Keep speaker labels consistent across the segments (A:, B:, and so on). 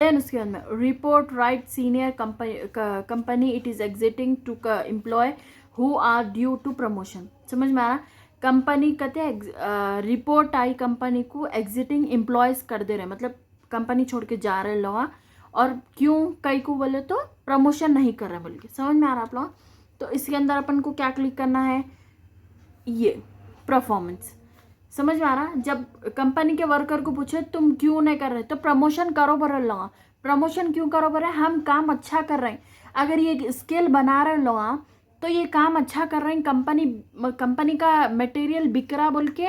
A: Then उसके बाद में report right senior company it is exiting to employ who are due to promotion. समझ में आ रहा? कंपनी कहते हैं रिपोर्ट आई कंपनी को एग्जिटिंग एम्प्लॉयज़ कर दे रहे, मतलब कंपनी छोड़ के जा रहे लोग, और क्यों कई को बोले तो प्रमोशन नहीं कर रहे बोल के। समझ में आ रहा आप लोग? तो इसके अंदर अपन को क्या क्लिक करना है, ये परफॉर्मेंस। समझ में आ रहा? जब कंपनी के वर्कर को पूछे तुम क्यों नहीं कर रहे, तो प्रमोशन करो बरल लगा। प्रमोशन क्यों करो बरे? हम काम अच्छा कर रहे हैं। अगर ये स्किल बना रहे लोग तो ये काम अच्छा कर रहे हैं, कंपनी का मटेरियल बिक रहा बोल के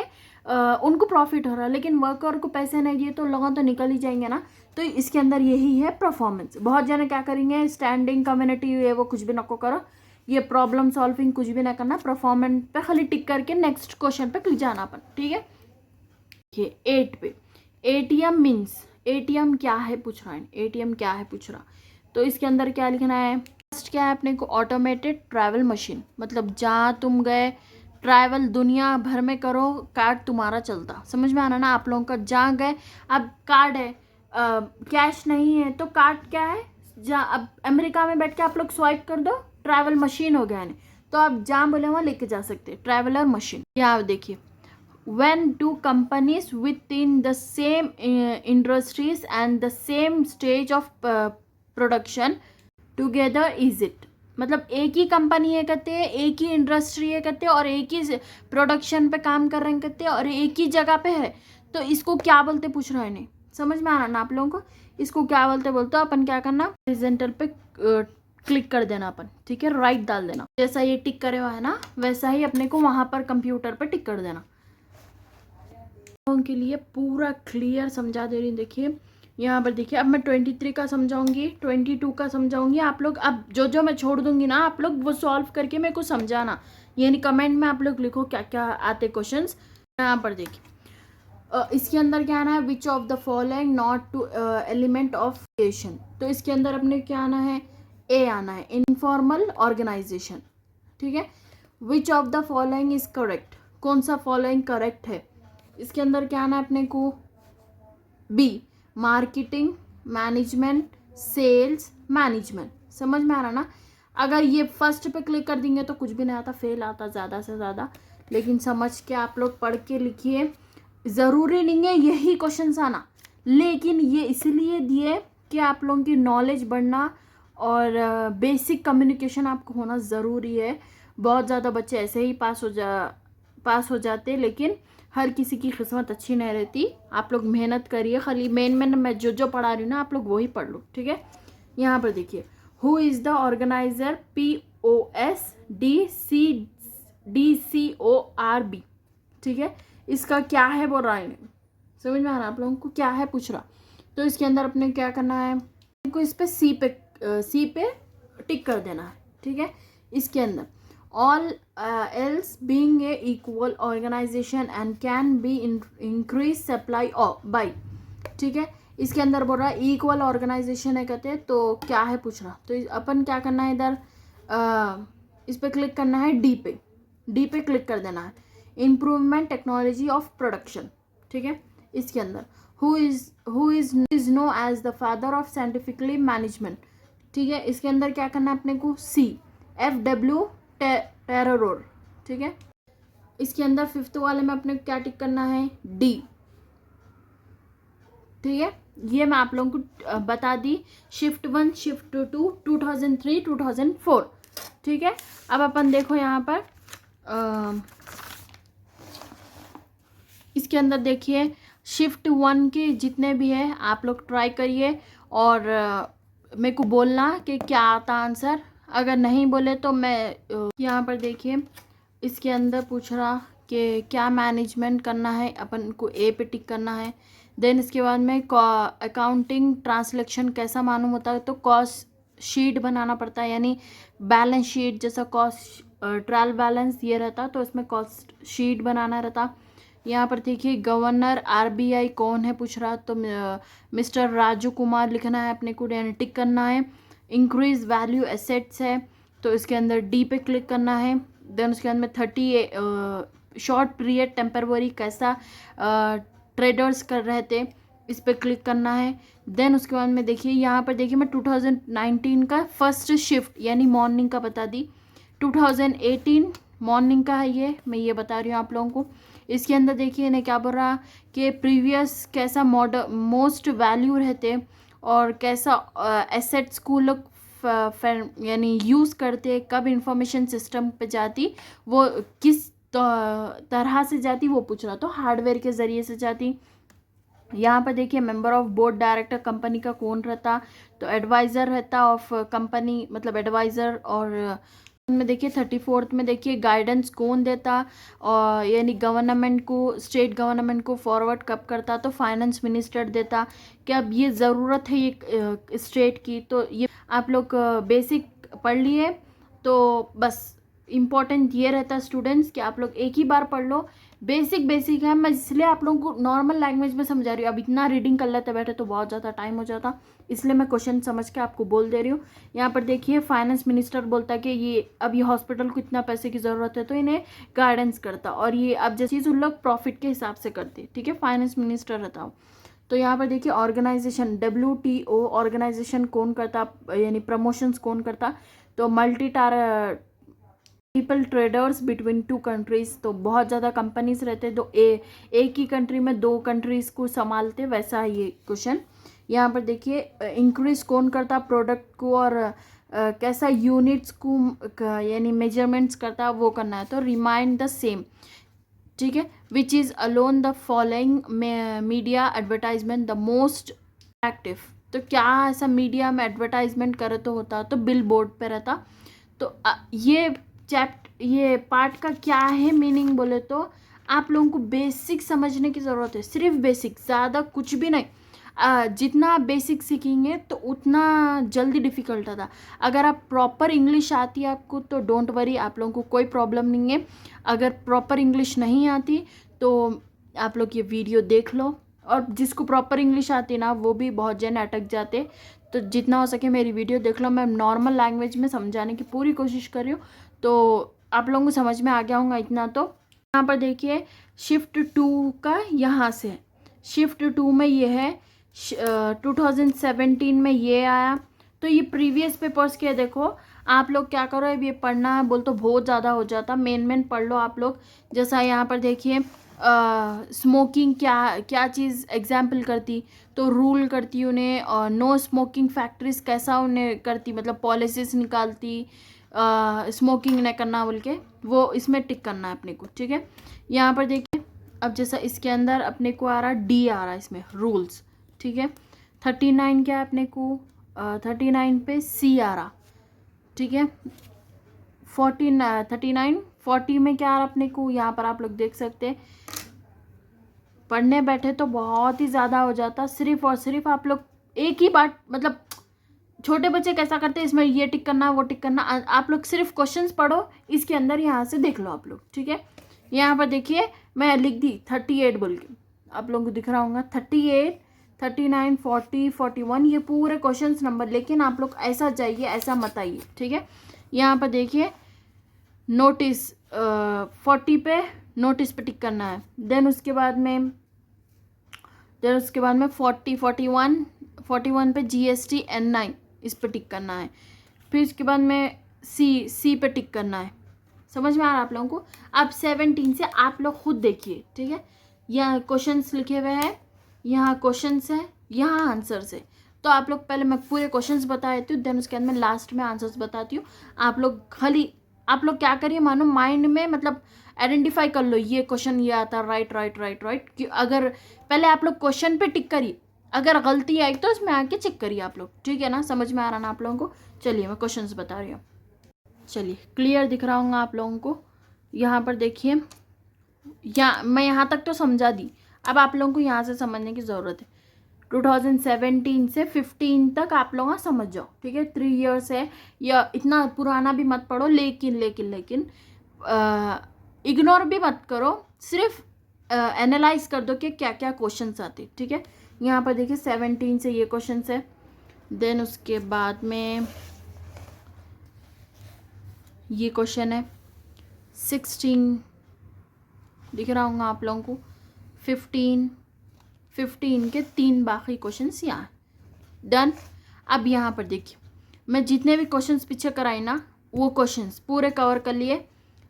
A: उनको प्रॉफिट हो रहा है, लेकिन वर्कर को पैसे नहीं दिए तो लोग तो निकल ही जाएंगे ना। तो इसके अंदर यही है परफॉर्मेंस। बहुत जने क्या करेंगे, स्टैंडिंग कम्युनिटी ये वो कुछ भी नको करो, ये प्रॉब्लम सॉल्विंग कुछ भी ना करना, परफॉर्मेंस पे खाली टिक करके नेक्स्ट क्वेश्चन पे क्लिक जाना अपन। ठीक है, ये 8 पे एटीएम मीन्स, एटीएम क्या है पूछ रहा है, एटीएम क्या है पूछ रहा। तो इसके अंदर क्या लिखना है, फर्स्ट क्या है अपने को, ऑटोमेटेड ट्रैवल मशीन, मतलब जहाँ तुम गए ट्रैवल दुनिया भर में करो, कार्ड तुम्हारा चलता। समझ में आना ना आप लोगों का? जहाँ गए अब कार्ड है, कैश नहीं है तो कार्ड क्या है, जहाँ अब अमेरिका में बैठ के आप लोग स्वाइप कर दो, ट्रैवल मशीन हो गया है। तो आप जहाँ बोले वहाँ लेके जा सकते, ट्रैवलर मशीन। यहाँ देखिए, when two companies within the same industries and the same stage of production together is it, मतलब एक ही कंपनी है कहते हैं, एक ही इंडस्ट्री है कहते हैं, और एक ही प्रोडक्शन पे काम कर रहे हैं कहते हैं, और एक ही जगह पे है, तो इसको क्या बोलते पूछ रहा है नहीं। समझ में आ रहा ना आप लोगों को? इसको क्या बोलते अपन क्या करना, हॉरिजॉन्टल पे क्लिक कर देना अपन। ठीक है, राइट डाल देना, जैसा ये टिक करे हुआ है ना वैसा ही अपने को वहां पर कंप्यूटर पर टिक कर देना। के लिए पूरा क्लियर समझा दे रही हूँ। देखिए यहाँ पर देखिए, अब मैं 23 का समझाऊंगी, 22 का समझाऊंगी। आप लोग अब जो मैं छोड़ दूंगी ना, आप लोग वो सॉल्व करके मेरे को समझाना, यानी कमेंट में आप लोग लिखो क्या क्या आते क्वेश्चंस। यहाँ पर देखिए इसके अंदर क्या आना है, which of the following not to element of creation. तो इसके अंदर अपने क्या आना है, ए आना है, इनफॉर्मल ऑर्गेनाइजेशन। ठीक है, which of the following is correct, कौन सा फॉलोइंग करेक्ट है। इसके अंदर क्या आना है अपने को, B, marketing management sales management. समझ में आ रहा ना? अगर ये फर्स्ट पे क्लिक कर देंगे तो कुछ भी नहीं आता, फेल आता ज़्यादा से ज़्यादा, लेकिन समझ के आप लोग पढ़ के लिखिए। ज़रूरी नहीं है यही क्वेश्चन आना, लेकिन ये इसलिए दिए कि आप लोगों की नॉलेज बढ़ना और बेसिक कम्युनिकेशन आपको होना ज़रूरी है। बहुत ज़्यादा बच्चे ऐसे ही पास हो जाते, लेकिन हर किसी की किस्मत अच्छी नहीं रहती। आप लोग मेहनत करिए, खाली मेन मैं जो पढ़ा रही हूँ ना आप लोग वही पढ़ लो। ठीक है, यहाँ पर देखिए, who is the organiser, POSDCORB। ठीक है, इसका क्या है बोल रहा है, समझ में आ रहा है आप लोगों को क्या है पूछ रहा। तो इसके अंदर अपने क्या करना है, इनको इस पर सी पे टिक कर देना है। ठीक है, इसके अंदर all else being a equal organization and can be increase supply by। ठीक है, इसके अंदर बोल रहा है इक्वल ऑर्गेनाइजेशन है कहते हैं, तो क्या है पूछ रहा। तो अपन क्या करना है, इधर इस पे क्लिक करना है, डी पे क्लिक कर देना है, इम्प्रूवमेंट टेक्नोलॉजी ऑफ प्रोडक्शन। ठीक है, इसके अंदर who is know as the father of scientifically management. ठीक है, इसके अंदर क्या करना है अपने को, CFW टेरर। ठीक है, इसके अंदर 5th वाले में अपने क्या टिक करना है, D। ठीक है, ये मैं आप लोगों को बता दी, शिफ्ट 1 शिफ्ट 2 2003 2004। ठीक है, अब अपन देखो यहाँ पर इसके अंदर देखिए शिफ्ट 1 के जितने भी है आप लोग ट्राई करिए, और मेरे को बोलना कि क्या आता आंसर। अगर नहीं बोले तो मैं यहाँ पर देखिए इसके अंदर पूछ रहा कि क्या मैनेजमेंट करना है, अपन को ए पे टिक करना है। देन इसके बाद में अकाउंटिंग ट्रांसलेक्शन कैसा मालूम होता है, तो कॉस्ट शीट बनाना पड़ता है, यानी बैलेंस शीट जैसा कॉस्ट ट्रायल बैलेंस ये रहता, तो इसमें कॉस्ट शीट बनाना रहता। यहाँ पर देखिए गवर्नर RBI कौन है पूछ रहा, तो मिस्टर राजू कुमार लिखना है अपने को, यानी टिक करना है। इंक्रीज वैल्यू एसेट्स है, तो इसके अंदर D पे क्लिक करना है। देन उसके अंदर 30 शॉर्ट पीरियड टेम्परवरी कैसा ट्रेडर्स कर रहे थे, इस पर क्लिक करना है। देन उसके बाद में देखिए यहाँ पर देखिए मैं 2019 का फर्स्ट शिफ्ट यानी मॉर्निंग का बता दी, 2018 मॉर्निंग का है ये, मैं ये बता रही हूँ आप लोगों को। इसके अंदर देखिए इन्हें क्या बोल रहा कि प्रीवियस कैसा मोस्ट वैल्यू रहते और कैसा एसेट्स को लोग यानी यूज़ करते, कब इंफॉर्मेशन सिस्टम पे जाती, वो किस तरह से जाती वो पूछ रहा। तो हार्डवेयर के ज़रिए से जाती। यहाँ पर देखिए member of board director company का कौन रहता, तो एडवाइज़र रहता ऑफ कंपनी, मतलब एडवाइज़र। और में देखिए 34th में देखिए गाइडेंस कौन देता, और यानी गवर्नमेंट को, स्टेट गवर्नमेंट को फॉरवर्ड कब करता, तो फाइनेंस मिनिस्टर देता कि अब ये ज़रूरत है ये स्टेट की। तो ये आप लोग बेसिक पढ़ लिए, तो बस इम्पॉर्टेंट ये रहता स्टूडेंट्स कि आप लोग एक ही बार पढ़ लो। बेसिक है, मैं इसलिए आप लोगों को नॉर्मल लैंग्वेज में समझा रही हूँ। अब इतना रीडिंग कर लेते बैठे तो बहुत ज़्यादा टाइम हो जाता, इसलिए मैं क्वेश्चन समझ के आपको बोल दे रही हूँ। यहाँ पर देखिए फाइनेंस मिनिस्टर बोलता है कि ये अब ये हॉस्पिटल को इतना पैसे की ज़रूरत है, तो इन्हें गाइडेंस करता, और ये अब जैसे चीज़ उन लोग प्रॉफिट के हिसाब से करते, ठीक है, फाइनेंस मिनिस्टर रहता हूँ। तो यहाँ पर देखिए ऑर्गेनाइजेशन WTO ऑर्गेनाइजेशन कौन करता, यानी प्रमोशंस कौन करता, तो मल्टीपल ट्रेडर्स बिटवीन 2 कंट्रीज़। तो बहुत ज़्यादा कंपनीज रहते तो एक ही कंट्री में 2 कंट्रीज़ को संभालते, वैसा है ये क्वेश्चन। यहाँ पर देखिए इंक्रीज कौन करता प्रोडक्ट को, और कैसा यूनिट्स को यानी मेजरमेंट्स करता, वो करना है। तो रिमाइंड द सेम, ठीक है, which is alone the following media advertisement the most active. तो क्या ऐसा मीडिया में एडवर्टाइजमेंट करे तो होता, तो बिल बोर्ड पे रहता। तो ये पार्ट का क्या है मीनिंग बोले तो आप लोगों को बेसिक समझने की ज़रूरत है, सिर्फ बेसिक, ज़्यादा कुछ भी नहीं। जितना आप बेसिक सीखेंगे तो उतना जल्दी डिफ़िकल्ट आता। अगर आप प्रॉपर इंग्लिश आती है आपको तो डोंट वरी, आप लोगों को कोई प्रॉब्लम नहीं है। अगर प्रॉपर इंग्लिश नहीं आती तो आप लोग ये वीडियो देख लो, और जिसको प्रॉपर इंग्लिश आती ना वो भी बहुत जन अटक जाते। तो जितना हो सके मेरी वीडियो देख लो, मैं नॉर्मल लैंग्वेज में समझाने की पूरी कोशिश कर रही हूँ, तो आप लोगों को समझ में आ गया होगा इतना। तो यहाँ पर देखिए शिफ्ट 2 का यहाँ से शिफ्ट 2 में ये है 2017 में ये आया। तो ये प्रीवियस पेपर्स के देखो, आप लोग क्या करो, अब ये पढ़ना है बोल तो बहुत ज़्यादा हो जाता, मेन पढ़ लो आप लोग। जैसा यहाँ पर देखिए स्मोकिंग क्या चीज़ एग्जाम्पल करती, तो रूल करती उन्हें, और नो स्मोकिंग फैक्ट्रीज कैसा उन्हें करती, मतलब पॉलिसीज निकालती स्मोकिंग नहीं करना बोल के, वो इसमें टिक करना है अपने को, ठीक है। यहाँ पर देखिए अब जैसा इसके अंदर अपने को आ रहा D आ रहा है इसमें रूल्स, ठीक है। 39 क्या है अपने को 39 पे C आ रहा, ठीक है। 40 में क्या आ रहा अपने को, यहाँ पर आप लोग देख सकते हैं। पढ़ने बैठे तो बहुत ही ज़्यादा हो जाता, सिर्फ और सिर्फ आप लोग एक ही बात, मतलब छोटे बच्चे कैसा करते हैं, इसमें ये टिक करना वो टिक करना, आप लोग सिर्फ क्वेश्चंस पढ़ो, इसके अंदर यहाँ से देख लो आप लोग, ठीक है। यहाँ पर देखिए मैं लिख दी 38 बोल के, आप लोगों को दिख रहा होगा 38, 39, 40, 41, ये पूरे क्वेश्चंस नंबर, लेकिन आप लोग ऐसा जाइए, ऐसा मत आइए, ठीक है। यहाँ पर देखिए नोटिस 40 पे नोटिस पे टिक करना है। देन उसके बाद में 41 पे GST N9 इस पे टिक करना है। फिर उसके बाद में सी पे टिक करना है। समझ में आ रहा है आप लोगों को। अब 17 से आप लोग खुद देखिए, ठीक है। यहाँ क्वेश्चंस लिखे हुए हैं, यहाँ क्वेश्चंस है, यहाँ आंसर्स है। तो आप लोग पहले मैं पूरे क्वेश्चंस बता देती हूँ, देन उसके बाद में लास्ट में आंसर्स बताती हूँ। आप लोग क्या करिए, मानो माइंड में मतलब आइडेंटिफाई कर लो, ये क्वेश्चन ये आता, राइट कि अगर पहले आप लोग क्वेश्चन पे टिक करिए, अगर गलती आई तो इसमें आके चेक करिए आप लोग, ठीक है ना। समझ में आ रहा ना आप लोगों को। चलिए मैं क्वेश्चंस बता रही हूँ, चलिए क्लियर दिख रहा होगा आप लोगों को। यहाँ पर देखिए, मैं यहाँ तक तो समझा दी, अब आप लोगों को यहाँ से समझने की ज़रूरत है। 2017 से 15 तक आप लोग समझ जाओ, ठीक है। 3 ईयर्स है, या इतना पुराना भी मत पढ़ो, लेकिन इग्नोर भी मत करो, सिर्फ एनालाइज कर दो कि क्या क्या क्वेश्चन आते, ठीक है। यहाँ पर देखिए 17 से ये क्वेश्चन है। देन उसके बाद में ये क्वेश्चन है 16 दिख रहा होगा आप लोगों को। 15 15 के 3 बाकी क्वेश्चंस यहाँ डन। अब यहाँ पर देखिए मैं जितने भी क्वेश्चंस पीछे कराई ना वो क्वेश्चंस पूरे कवर कर लिए।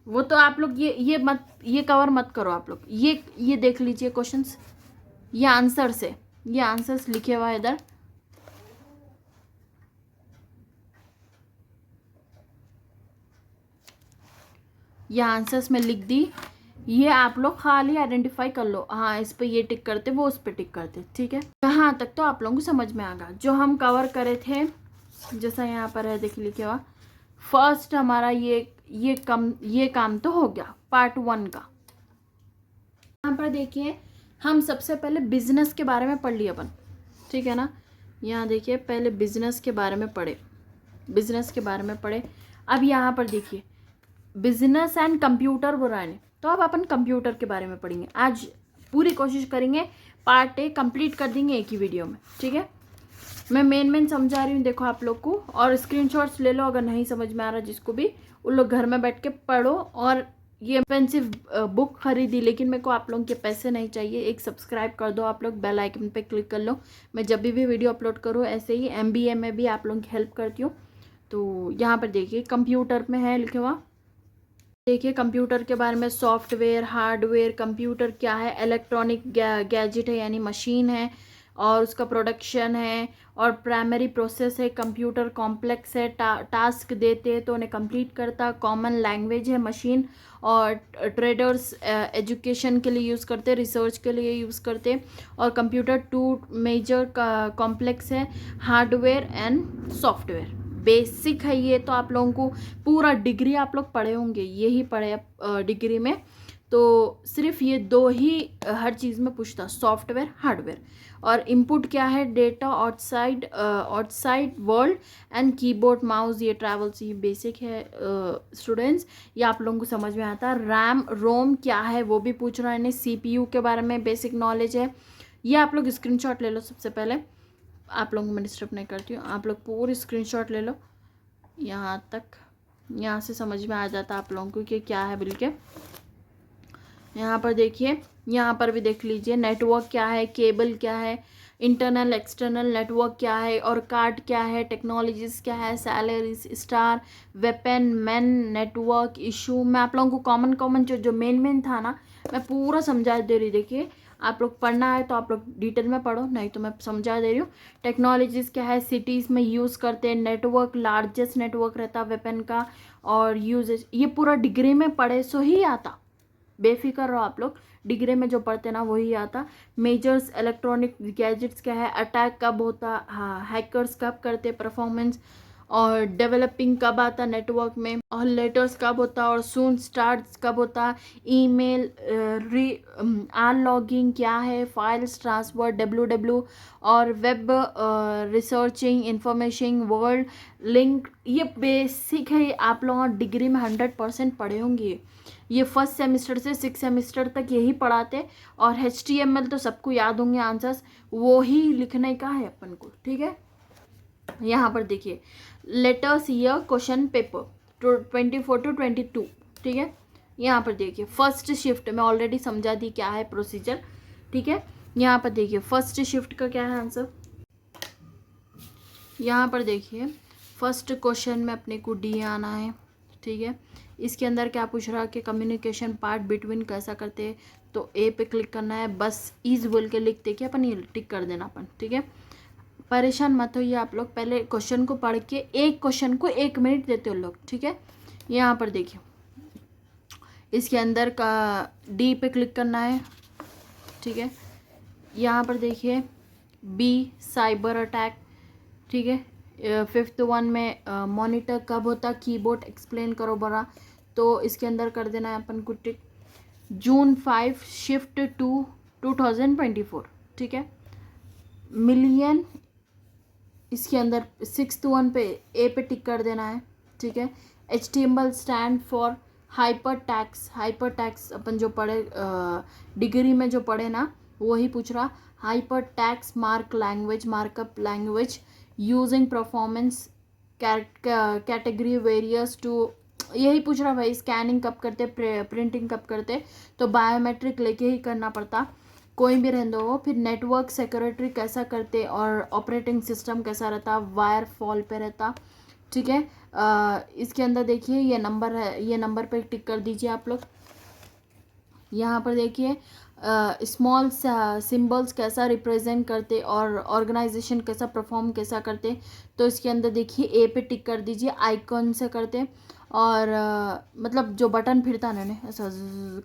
A: वो तो आप लोग ये कवर मत करो, आप लोग ये देख लीजिए क्वेश्चंस, ये आंसर्स है, ये आंसर्स लिखे हुआ है इधर। ये आंसर्स में लिख दी, ये आप लोग खाली आइडेंटिफाई कर लो, हाँ इस पे ये टिक करते वो उस पे टिक करते, ठीक है। कहाँ तक तो आप लोगों को समझ में आ गया जो हम कवर करे थे। जैसा यहाँ पर है देखिए लिखे हुआ, फर्स्ट हमारा ये काम तो हो गया पार्ट 1 का। यहाँ पर देखिए हम सबसे पहले बिजनेस के बारे में पढ़ लिया अपन, ठीक है ना। यहाँ देखिए पहले बिजनेस के बारे में पढ़े, बिजनेस के बारे में पढ़े। अब यहाँ पर देखिए बिजनेस एंड कंप्यूटर बुराने, तो अब अपन कंप्यूटर के बारे में पढ़ेंगे। आज पूरी कोशिश करेंगे पार्ट 1 कंप्लीट कर देंगे एक ही वीडियो में, ठीक है। मैं मेन समझा रही हूँ देखो आप लोग को, और स्क्रीनशॉट्स ले लो अगर नहीं समझ में आ रहा जिसको भी, उन लोग घर में बैठ के पढ़ो। और ये एक्सपेंसिव बुक खरीदी लेकिन मेरे को आप लोगों के पैसे नहीं चाहिए, एक सब्सक्राइब कर दो आप लोग, बेल आइकन पे क्लिक कर लो। मैं जब भी वीडियो अपलोड करूँ ऐसे ही MBA में भी आप लोगों की हेल्प करती हूँ। तो यहाँ पर देखिए कंप्यूटर में है लिखे हुआ, देखिए कंप्यूटर के बारे में सॉफ्टवेयर हार्डवेयर, कंप्यूटर क्या है, इलेक्ट्रॉनिक गैजेट है यानी मशीन है, और उसका प्रोडक्शन है, और प्राइमरी प्रोसेस है, कंप्यूटर कॉम्प्लेक्स है, टास्क देते हैं तो उन्हें कंप्लीट करता, कॉमन लैंग्वेज है मशीन, और ट्रेडर्स एजुकेशन के लिए यूज़ करते, रिसर्च के लिए यूज़ करते, और कंप्यूटर 2 मेजर कॉम्प्लेक्स है, हार्डवेयर एंड सॉफ्टवेयर। बेसिक है ये, तो आप लोगों को पूरा डिग्री आप लोग पढ़े होंगे, यही पढ़े डिग्री में, तो सिर्फ ये 2 ही हर चीज़ में पूछता, सॉफ्टवेयर हार्डवेयर। और इनपुट क्या है, data outside world, and keyboard mouse, ये ट्रैवल्स, ये बेसिक है स्टूडेंट्स, ये आप लोगों को समझ में आता है। रैम रोम क्या है वो भी पूछ रहा है, इन्हें CPU के बारे में बेसिक नॉलेज है। ये आप लोग स्क्रीनशॉट ले लो सबसे पहले, आप लोगों को मैं डिस्टर्ब नहीं करती हूँ, आप लोग पूरी स्क्रीनशॉट ले लो यहाँ तक, यहाँ से समझ में आ जाता आप लोगों को कि क्या है बोल के। यहाँ पर देखिए, यहाँ पर भी देख लीजिए नेटवर्क क्या है, केबल क्या है, इंटरनल एक्सटर्नल नेटवर्क क्या है, और कार्ड क्या है, टेक्नोलॉजीज क्या है, salaries, star, weapon, man, network, issue. मैं आप लोगों को कॉमन जो मेन था ना मैं पूरा समझा दे रही। देखिए आप लोग पढ़ना है तो आप लोग डिटेल में पढ़ो, नहीं तो मैं समझा दे रही हूँ। टेक्नोलॉजीज़ क्या है, सिटीज़ में यूज़ करते हैं, नेटवर्क लार्जेस्ट नेटवर्क रहता वेपन का, और यूजेज, ये पूरा डिग्री में पढ़े सो ही आता, बेफिक्र रहो आप लोग, डिग्री में जो पढ़ते ना वही आता। मेजर्स इलेक्ट्रॉनिक गैजेट्स क्या है, अटैक कब होता, हाँ हैकर्स कब करते, परफॉर्मेंस, और डेवलपिंग कब आता नेटवर्क में, और लेटर्स कब होता, और सून स्टार्ट्स कब होता, ईमेल लॉगिंग क्या है, फाइल्स ट्रांसफर WW, और web researching, information world link, ये बेसिक है, आप लोग डिग्री में 100% पढ़े होंगे। ये फर्स्ट सेमेस्टर से 6 सेमेस्टर तक यही पढ़ाते, और HTML तो सबको याद होंगे आंसर्स, वो ही लिखने का है अपन को, ठीक है। यहाँ पर देखिए letters year question paper 24 to 22, ठीक है। यहाँ पर देखिए फर्स्ट शिफ्ट में ऑलरेडी समझा दी क्या है प्रोसीजर, ठीक है। यहाँ पर देखिए फर्स्ट शिफ्ट का क्या है आंसर, यहाँ पर देखिए फर्स्ट क्वेश्चन में अपने को D आना है, ठीक है। इसके अंदर क्या पूछ रहा है कि कम्युनिकेशन पार्ट बिटवीन कैसा करते हैं, तो A पे क्लिक करना है, बस इज बोल के लिखते कि अपन ये टिक कर देना अपन, ठीक है। परेशान मत होइए आप लोग, पहले क्वेश्चन को पढ़ के एक क्वेश्चन को 1 मिनट देते हो लोग, ठीक है। यहाँ पर देखिए इसके अंदर का D पे क्लिक करना है, ठीक है। यहाँ पर देखिए B साइबर अटैक, ठीक है। 5th वन में मॉनिटर कब होता, कीबोर्ड एक्सप्लेन करो बड़ा, तो इसके अंदर कर देना है अपन को टिक। June 5 शिफ्ट टू 2024, ठीक है। मिलियन, इसके अंदर 6th वन पे A पे टिक कर देना है, ठीक है। HTML stand for hyper text अपन जो पढ़े डिग्री में जो पढ़े ना वही पूछ रहा, hyper text markup language using performance category various to, यही पूछ रहा भाई। स्कैनिंग कब करते, प्रिंटिंग कब करते, तो बायोमेट्रिक लेके ही करना पड़ता। कोई भी रहने दो। फिर नेटवर्क सिक्योरिटी कैसा करते और ऑपरेटिंग सिस्टम कैसा रहता, वायर फॉल पे रहता, ठीक है। इसके अंदर देखिए ये नंबर है, ये नंबर पे टिक कर दीजिए आप लोग। यहाँ पर देखिए स्मॉल सिंबल्स कैसा रिप्रेजेंट करते और ऑर्गेनाइजेशन कैसा परफॉर्म कैसा करते, तो इसके अंदर देखिए ए पे टिक कर दीजिए, आइकॉन से करते। और मतलब जो बटन फिरता है ना ऐसा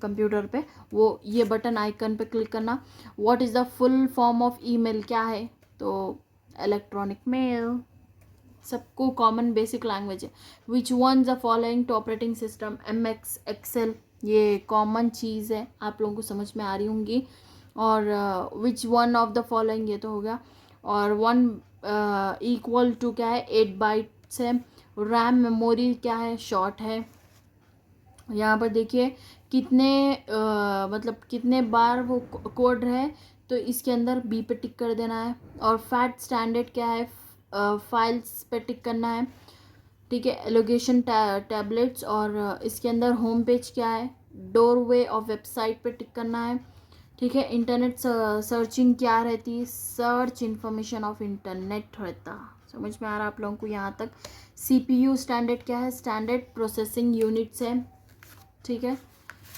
A: कंप्यूटर पे, वो ये बटन आइकन पे क्लिक करना। What is the full form of email क्या है, तो इलेक्ट्रॉनिक मेल, सबको कॉमन बेसिक लैंग्वेज है। Which one the following to operating system, M X Excel, ये कॉमन चीज़ है, आप लोगों को समझ में आ रही होंगी। और which one of the following, ये तो हो गया। और वन इक्वल टू क्या है, 8 बाइट्स है। रैम मेमोरी क्या है, शॉर्ट है। यहाँ पर देखिए कितने मतलब कितने बार वो कोड है, तो इसके अंदर बी पे टिक कर देना है। और फैट स्टैंडर्ड क्या है, फाइल्स पे टिक करना है, ठीक है। एलोकेशन टैबलेट्स, और इसके अंदर होम पेज क्या है, डोरवे ऑफ वेबसाइट पे टिक करना है, ठीक है। इंटरनेट सर्चिंग क्या रहती है, सर्च इंफॉर्मेशन ऑफ इंटरनेट रहता। समझ में आ रहा है आप लोगों को यहाँ तक। सीपीयू स्टैंडर्ड क्या है, स्टैंडर्ड प्रोसेसिंग यूनिट्स है, ठीक है।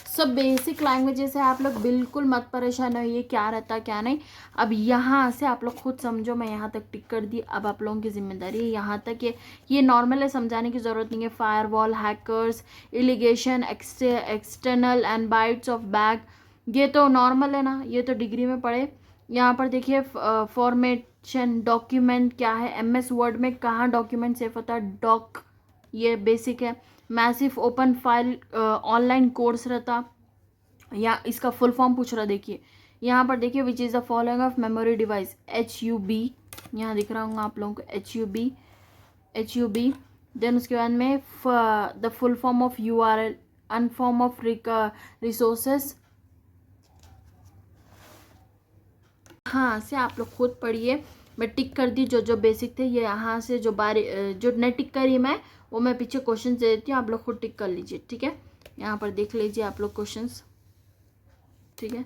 A: सब बेसिक लैंग्वेजेस है, आप लोग बिल्कुल मत परेशान होइए क्या रहता क्या नहीं। अब यहाँ से आप लोग खुद समझो, मैं यहाँ तक टिक कर दी, अब आप लोगों की जिम्मेदारी है यहाँ तक। ये नॉर्मल है, समझाने की ज़रूरत नहीं है। फायरवॉल, हैकर्स, इलिगेशन, external and bytes of bag, ये तो नॉर्मल है ना, ये तो डिग्री में पढ़े। यहाँ पर देखिए फॉर्मेशन, डॉक्यूमेंट क्या है, एमएस वर्ड में कहाँ डॉक्यूमेंट सेव होता है, डॉक, ये बेसिक है। Massive open file online course रहता, या इसका फुल फॉर्म पूछ रहा, देखिए यहाँ पर देखिए which is the following of memory device, HUB, यहाँ दिख रहा होगा आप लोगों को, HUB। देन उसके बाद में the full form of URL, uniform of resources. हाँ से आप लोग खुद पढ़िए, मैं टिक कर दी जो जो बेसिक थे। ये यहाँ से जो जो नहीं टिक करी मैं, वो मैं पीछे क्वेश्चन दे देती हूँ, आप लोग खुद टिक कर लीजिए, ठीक है। यहाँ पर देख लीजिए आप लोग क्वेश्चंस, ठीक है।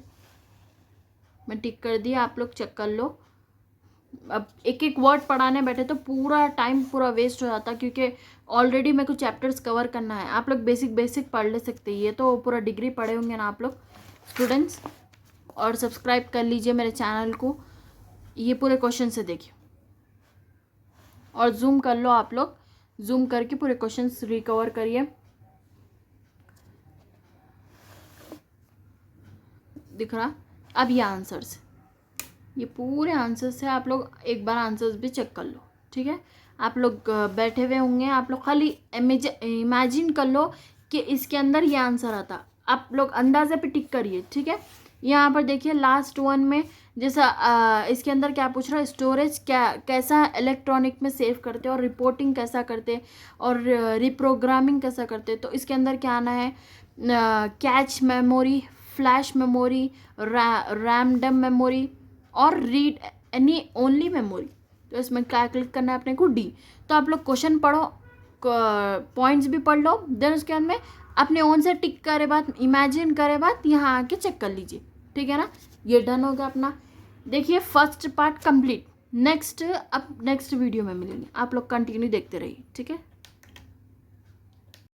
A: मैं टिक कर दी, आप लोग चेक कर लो। अब एक एक वर्ड पढ़ाने बैठे तो पूरा टाइम पूरा वेस्ट हो जाता, क्योंकि ऑलरेडी मेरे को चैप्टर्स कवर करना है। आप लोग बेसिक बेसिक पढ़ ले सकते हैं, ये तो पूरा डिग्री पढ़े होंगे ना आप लोग स्टूडेंट्स। और सब्सक्राइब कर लीजिए मेरे चैनल को, ये पूरे क्वेश्चन से देखिए। और जूम कर लो आप लोग, जूम करके पूरे क्वेश्चंस रिकवर करिए। दिख रहा? अब ये आंसर्स, ये पूरे आंसर्स है, आप लोग एक बार आंसर्स भी चेक कर लो, ठीक है। आप लोग बैठे हुए होंगे, आप लोग खाली इमेजिन कर लो कि इसके अंदर ये आंसर आता, आप लोग अंदाजे पे टिक करिए, ठीक है। यहाँ पर देखिए लास्ट वन में जैसा इसके अंदर क्या पूछ रहा है, स्टोरेज क्या कैसा इलेक्ट्रॉनिक में सेव करते और रिपोर्टिंग कैसा करते और रिप्रोग्रामिंग कैसा करते, तो इसके अंदर क्या आना है, cache memory, flash memory, random memory और रीड एनी ओनली मेमोरी। तो इसमें क्या क्लिक करना है अपने को, डी। तो आप लोग क्वेश्चन पढ़ो, पॉइंट्स भी पढ़ लो, देन उसके बाद में अपने ओन से टिक करे बात, इमेजिन करे बात, यहाँ आके चेक कर लीजिए, ठीक है ना। ये डन हो गया अपना। देखिए फर्स्ट पार्ट कंप्लीट। नेक्स्ट अब नेक्स्ट वीडियो में मिलेंगे, आप लोग कंटिन्यू देखते रहिए, ठीक है।